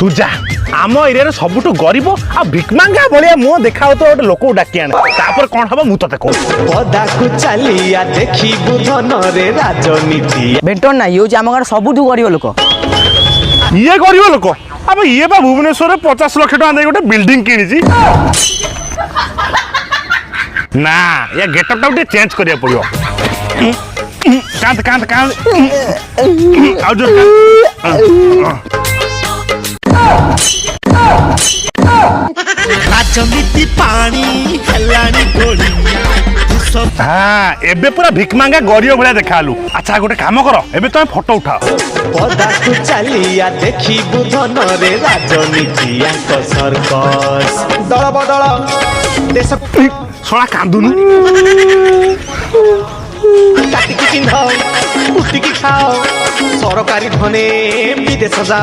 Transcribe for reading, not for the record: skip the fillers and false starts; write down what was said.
तू जा आम एरिया सबुठ गरीब आ भिकमांगा भाया मुह देखा तो गोटे लोक डाकी आने तापर कौन हम मु ते पदाकू चलिया देखिबु धनरे राजनीति बेंटन ना ये आम गाँव सबुठ गरीब लोक ये गरीब लोक अब ये बा भुवनेश्वर 50 लाख टका दे गोटे बिल्डिंग किनी ना या गेटअप टा उठे चेंज करिया पड़ियो कांत कांत कांत आउ जो राजनीति पानी हेलानी गोलिया हाँ एबे पूरा भिकमांगा गरीब भाया देखालु अच्छा गोटे काम कर एबे तुम फोटो उठाओ पदाकू चलिया देखिबु धनरे राजनीति सर्कस दल बदल देश सोना कांदुनु काटिकी चिन्ह उठिकी खाओ सरकारी धने विदेश जाओ।